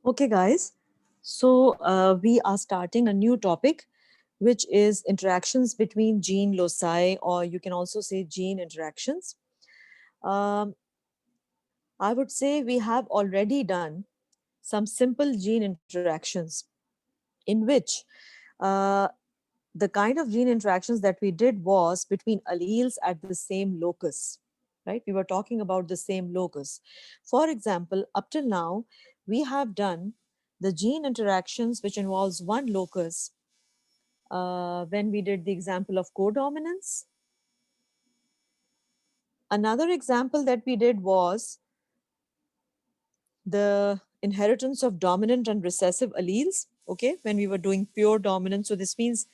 Okay, guys. So we are starting a new topic, which is interactions between gene loci, or you can also say gene interactions. Um, I would say we have already done some simple gene interactions in which uh, the kind of gene interactions that we did was between alleles at the same locus, right? We were talking about the same locus. For example, up till now, we have done the gene interactions which involves one locus when we did the example of codominance. Another example that we did was the inheritance of dominant and recessive alleles, okay, when we were doing pure dominance. So this means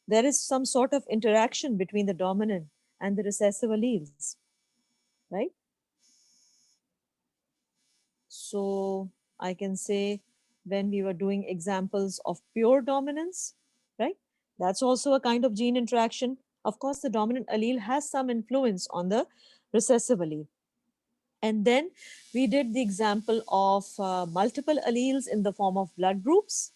there is some sort of interaction between the dominant and the recessive alleles, right? So I can say when we were doing examples of pure dominance, right? That's also a kind of gene interaction. Of course, the dominant allele has some influence on the recessive allele. And then we did the example of multiple alleles in the form of blood groups.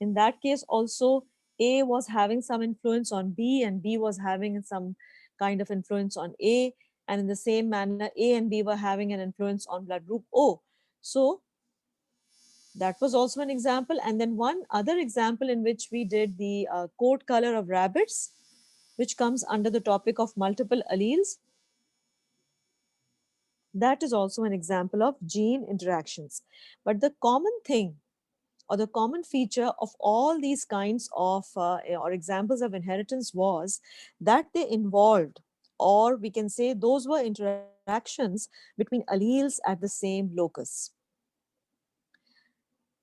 In that case, also A was having some influence on B, and B was having some kind of influence on A. And in the same manner, A and B were having an influence on blood group O. So that was also an example. And then one other example in which we did the coat color of rabbits, which comes under the topic of multiple alleles. That is also an example of gene interactions. But the common thing or the common feature of all these kinds of or examples of inheritance was that they involved, or we can say those were interactions between alleles at the same locus.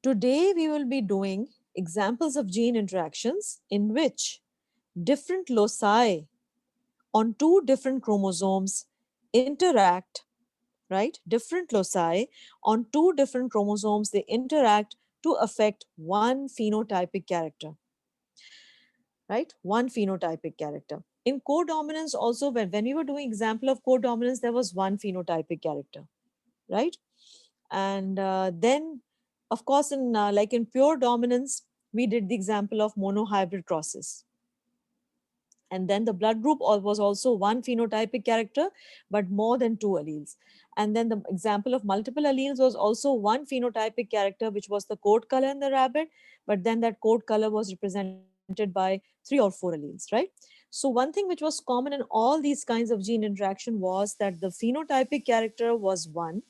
Today we will be doing examples of gene interactions in which different loci on two different chromosomes interact, right? Different loci on two different chromosomes, they interact to affect one phenotypic character, right? One phenotypic character. In codominance also, when we were doing example of codominance, there was one phenotypic character, right? And then, of course, in like in pure dominance, we did the example of monohybrid crosses. And then the blood group was also one phenotypic character, but more than two alleles. And then the example of multiple alleles was also one phenotypic character, which was the coat color in the rabbit, but then that coat color was represented by three or four alleles, right? So one thing which was common in all these kinds of gene interaction was that the phenotypic character was one.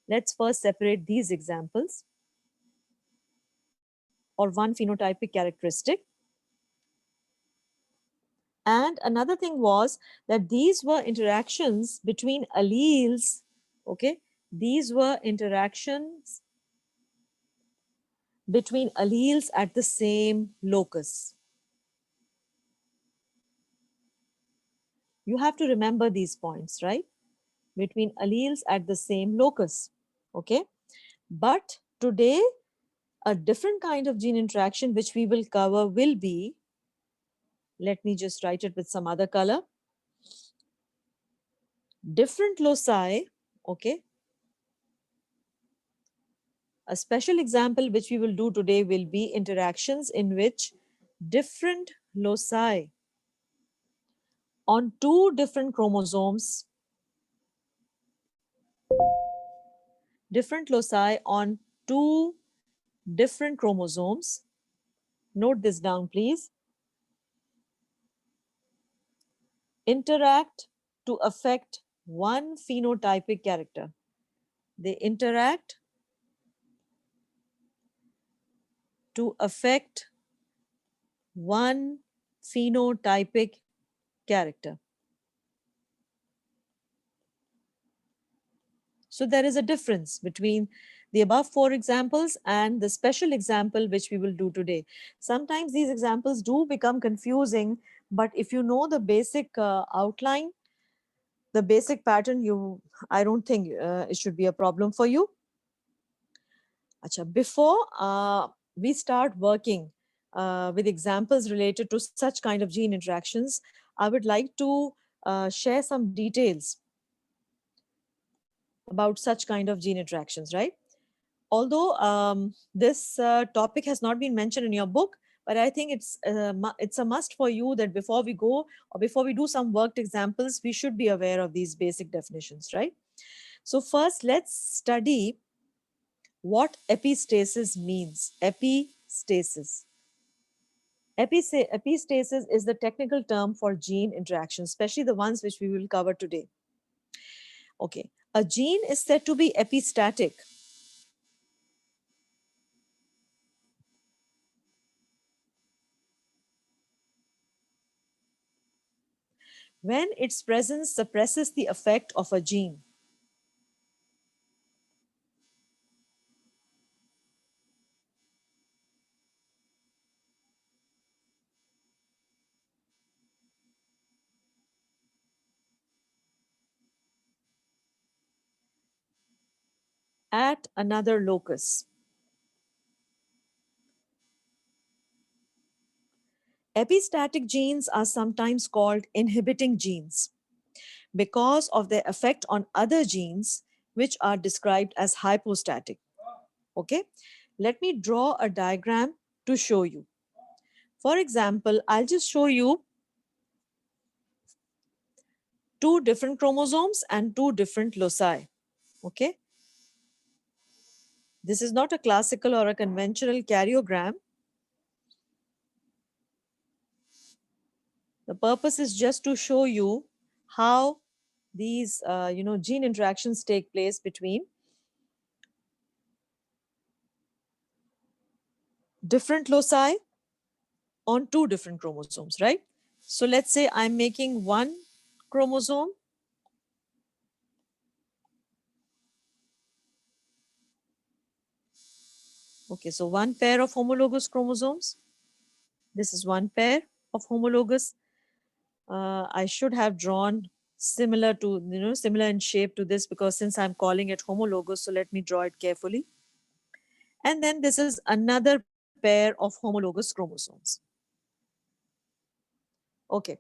Let's first separate these examples, or one phenotypic characteristic. And another thing was that these were interactions between alleles, okay? These were interactions between alleles at the same locus. You have to remember these points, right? Between alleles at the same locus, okay? But today, a different kind of gene interaction which we will cover will be, let me just write it with some other color, different loci, okay? A special example which we will do today will be interactions in which different loci on two different chromosomes, different loci on two different chromosomes, note this down please, interact to affect one phenotypic character. They interact to affect one phenotypic character. So there is a difference between the above four examples and the special example which we will do today. Sometimes these examples do become confusing, but if you know the basic outline, the basic pattern, I don't think it should be a problem for you. Acha, before we start working with examples related to such kind of gene interactions, I would like to share some details about such kind of gene interactions, right? Although this topic has not been mentioned in your book, but I think it's a must for you that before we go or before we do some worked examples, we should be aware of these basic definitions, right? So first, let's study what epistasis means. Epistasis. Epistasis is the technical term for gene interactions, especially the ones which we will cover today. Okay, a gene is said to be epistatic when its presence suppresses the effect of a gene. At another locus. Epistatic genes are sometimes called inhibiting genes because of their effect on other genes, which are described as hypostatic. Okay, let me draw a diagram to show you. For example, I'll just show you two different chromosomes and two different loci. Okay, this is not a classical or a conventional karyogram. The purpose is just to show you how these gene interactions take place between different loci on two different chromosomes, right? So let's say I'm making one chromosome. Okay, so one pair of homologous chromosomes. This is one pair of homologous. I should have drawn similar to, similar in shape to this, because since I'm calling it homologous, so let me draw it carefully. And then this is another pair of homologous chromosomes. Okay,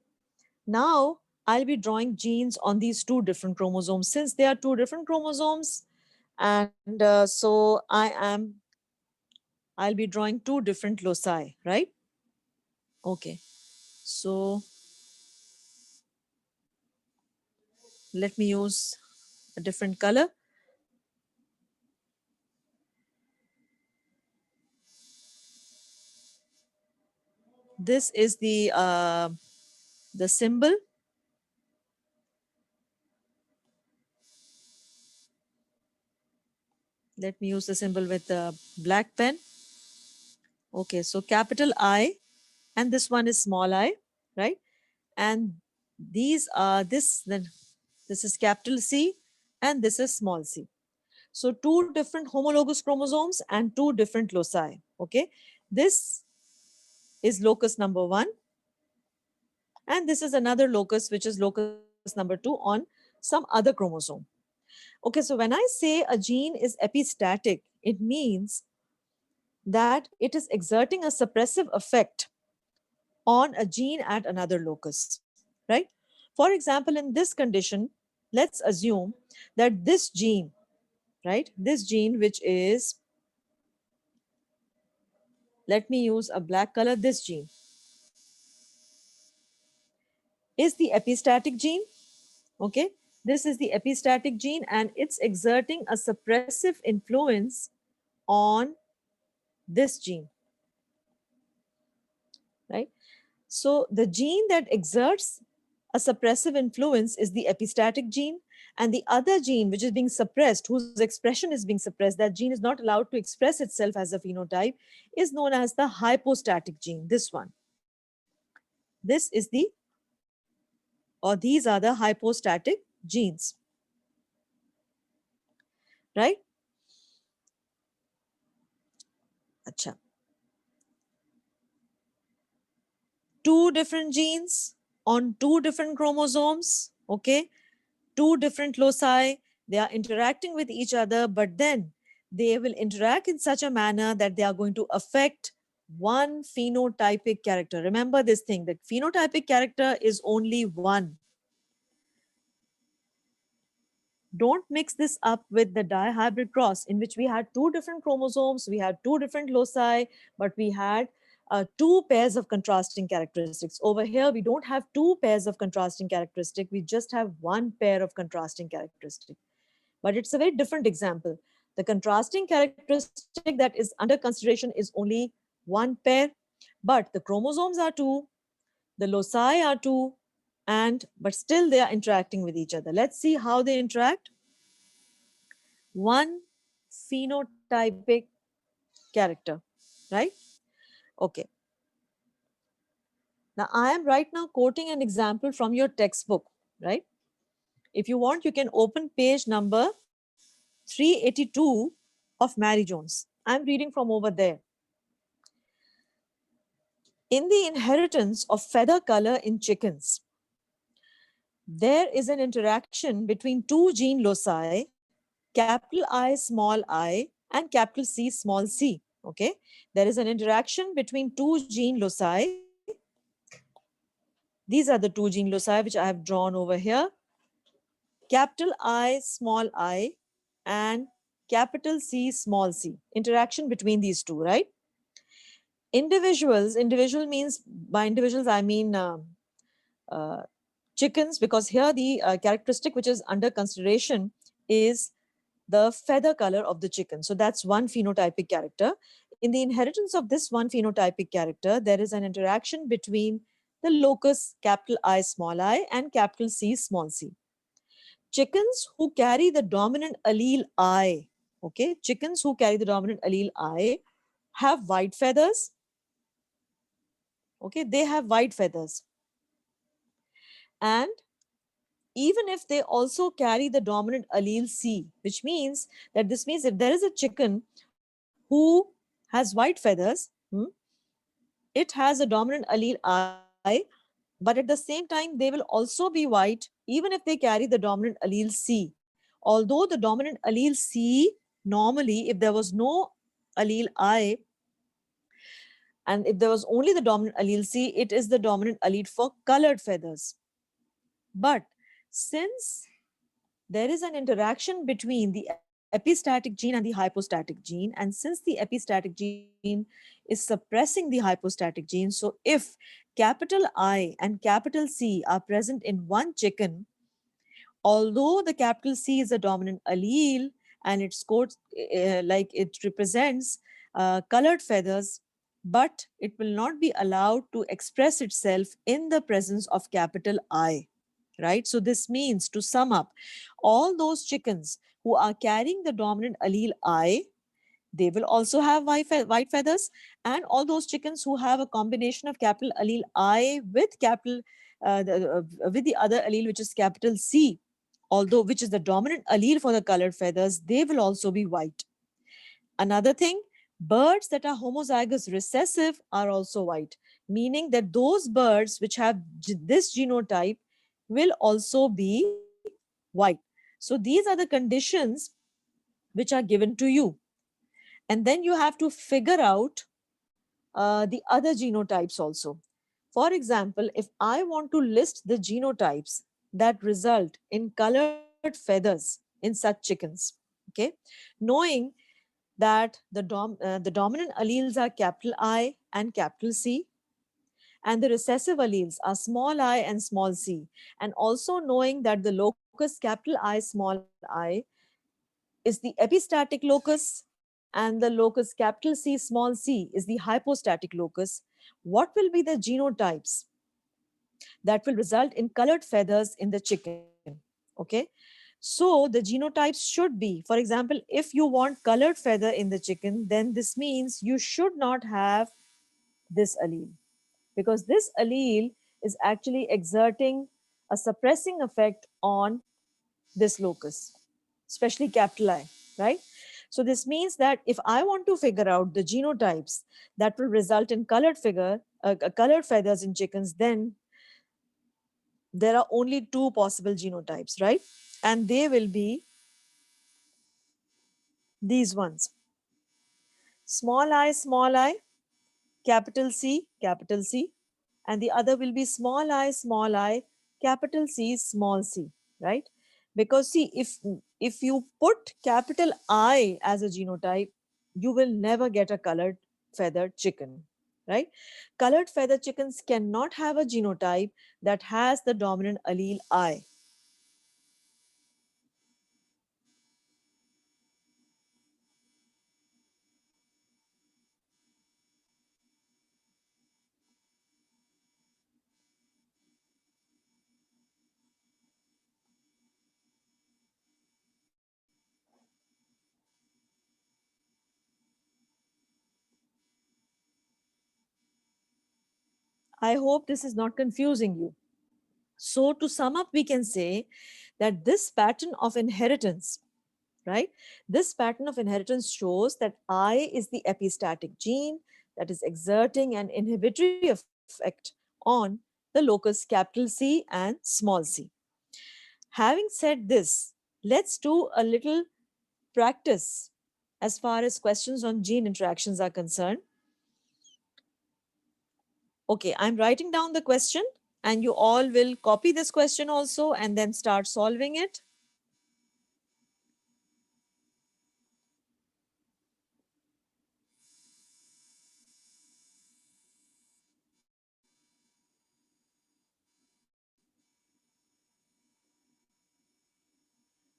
now I'll be drawing genes on these two different chromosomes. Since they are two different chromosomes, and I'll be drawing two different loci, right? Okay, so let me use a different color. This is the symbol. Let me use the symbol with the black pen. Okay, so capital I, and this one is small I, right? And these are this is capital C, and this is small c. So two different homologous chromosomes and two different loci. Okay, this is locus number one, and this is another locus, which is locus number two on some other chromosome. Okay, so when I say a gene is epistatic, it means that it is exerting a suppressive effect on a gene at another locus, right? For example, in this condition, let's assume that this gene, right, this gene, which is, let me use a black color, this gene is the epistatic gene. Okay, this is the epistatic gene, and it's exerting a suppressive influence on this gene, right? So the gene that exerts a suppressive influence is the epistatic gene, and the other gene which is being suppressed, whose expression is being suppressed, that gene is not allowed to express itself as a phenotype, is known as the hypostatic gene, this one. This is the, or these are the hypostatic genes, right? Acha. Two different genes on two different chromosomes, okay? Two different loci, they are interacting with each other, but then they will interact in such a manner that they are going to affect one phenotypic character. Remember this thing, that phenotypic character is only one. Don't mix this up with the dihybrid cross, in which we had two different chromosomes, we had two different loci, but we had two pairs of contrasting characteristics. Over here, we don't have two pairs of contrasting characteristic, we just have one pair of contrasting characteristic. But it's a very different example. The contrasting characteristic that is under consideration is only one pair, but the chromosomes are two, the loci are two, and but still they are interacting with each other. Let's see how they interact. One phenotypic character, right? Okay. Now, I am right now quoting an example from your textbook, right? If you want, you can open page number 382 of Mary Jones. I'm reading from over there. In the inheritance of feather color in chickens, there is an interaction between two gene loci, capital I, small I, and capital C, small c. Okay. There is an interaction between two gene loci. These are the two gene loci which I have drawn over here. Capital I, small I, and capital C, small c. Interaction between these two, right? Individual means, by individuals, I mean uh, chickens, because here the characteristic which is under consideration is the feather color of the chicken. So that's one phenotypic character. In the inheritance of this one phenotypic character, there is an interaction between the locus capital I small I and capital C small c. Chickens who carry the dominant allele I, okay, chickens who carry the dominant allele I have white feathers. Okay, they have white feathers. And even if they also carry the dominant allele C, which means that this means if there is a chicken who has white feathers, it has a dominant allele I, but at the same time, they will also be white even if they carry the dominant allele C. Although the dominant allele C, normally, if there was no allele I, and if there was only the dominant allele C, it is the dominant allele for colored feathers. But since there is an interaction between the epistatic gene and the hypostatic gene, and since the epistatic gene is suppressing the hypostatic gene, so if capital I and capital C are present in one chicken, although the capital C is a dominant allele and it's called like it represents colored feathers, but it will not be allowed to express itself in the presence of capital I, right? So this means, to sum up, all those chickens who are carrying the dominant allele I, they will also have white feathers, and all those chickens who have a combination of capital allele I with capital with the other allele, which is capital C, although which is the dominant allele for the colored feathers, they will also be white. Another thing, birds that are homozygous recessive are also white, meaning that those birds which have this genotype will also be white. So these are the conditions which are given to you. And then you have to figure out the other genotypes also. For example, if I want to list the genotypes that result in colored feathers in such chickens, okay, knowing that the dominant alleles are capital I and capital C, and the recessive alleles are small I and small c, and also knowing that the locus capital I small I is the epistatic locus and the locus capital C small c is the hypostatic locus, what will be the genotypes that will result in colored feathers in the chicken? Okay. So the genotypes should be, for example, if you want colored feather in the chicken, then this means you should not have this allele, because this allele is actually exerting a suppressing effect on this locus, especially capital I, right? So this means that if I want to figure out the genotypes that will result in colored feathers in chickens, then there are only two possible genotypes, right? And they will be these ones: small I, capital C, and the other will be small I, capital C, small c, right? Because see, if you put capital I as a genotype, you will never get a colored feathered chicken, right? Colored feathered chickens cannot have a genotype that has the dominant allele I. I hope this is not confusing you. So, to sum up, we can say that this pattern of inheritance, right? This pattern of inheritance shows that I is the epistatic gene that is exerting an inhibitory effect on the locus capital C and small c. Having said this, let's do a little practice as far as questions on gene interactions are concerned. Okay, I'm writing down the question and you all will copy this question also and then start solving it.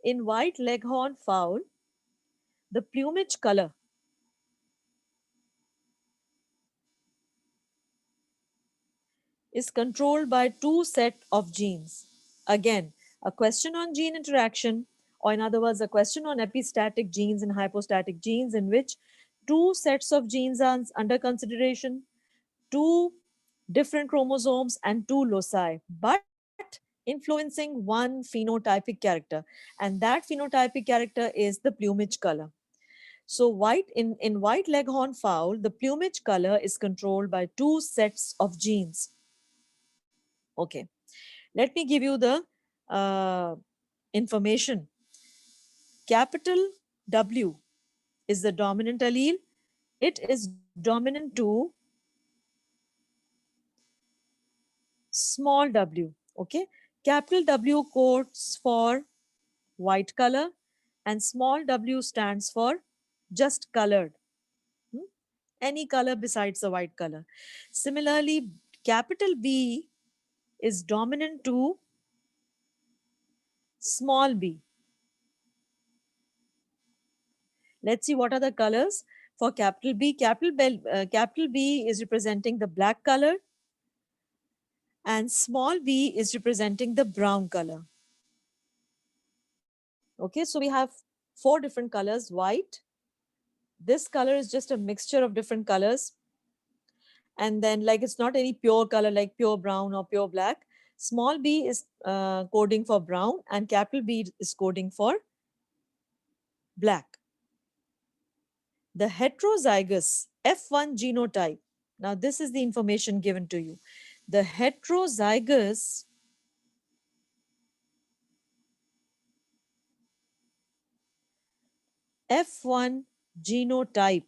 In white leghorn fowl, the plumage color is controlled by two set of genes. Again, a question on gene interaction, or in other words, a question on epistatic genes and hypostatic genes in which two sets of genes are under consideration, two different chromosomes and two loci, but influencing one phenotypic character. And that phenotypic character is the plumage color. So in white leghorn fowl, the plumage color is controlled by two sets of genes. Okay, let me give you the uh, information. Capital W is the dominant allele. It is dominant to small w. Okay, capital W codes for white color and small w stands for just colored. Hmm? Any color besides the white color. Similarly, capital B is dominant to small b. Let's see what are the colors for capital B. Capital B is representing the black color and small b is representing the brown color. Okay, so we have four different colors, white. This color is just a mixture of different colors. And then like it's not any pure color like pure brown or pure black. Small b is coding for brown and capital B is coding for black. The heterozygous F1 genotype. Now, this is the information given to you. The heterozygous F1 genotype,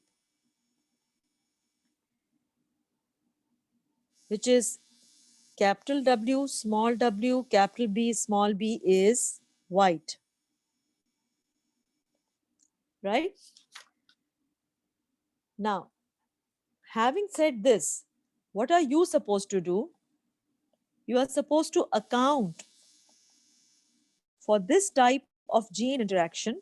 which is capital W, small w, capital B, small b, is white. Right? Now, having said this, what are you supposed to do? You are supposed to account for this type of gene interaction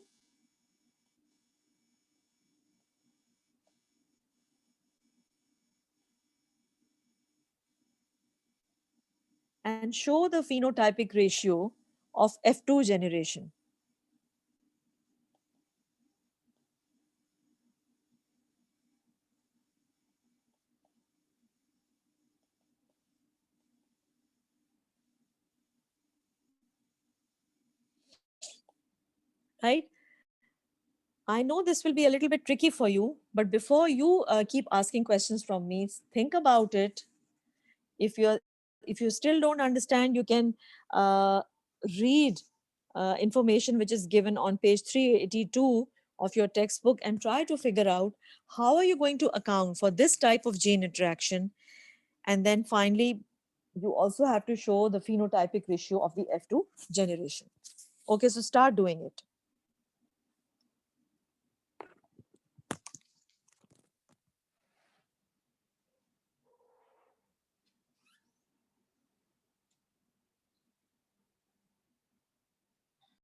and show the phenotypic ratio of F2 generation. Right? I know this will be a little bit tricky for you, but before you keep asking questions from me, think about it. If you still don't understand, you can uh, read information which is given on page 382 of your textbook and try to figure out how are you going to account for this type of gene interaction. And then finally, you also have to show the phenotypic ratio of the F2 generation. Okay, so start doing it.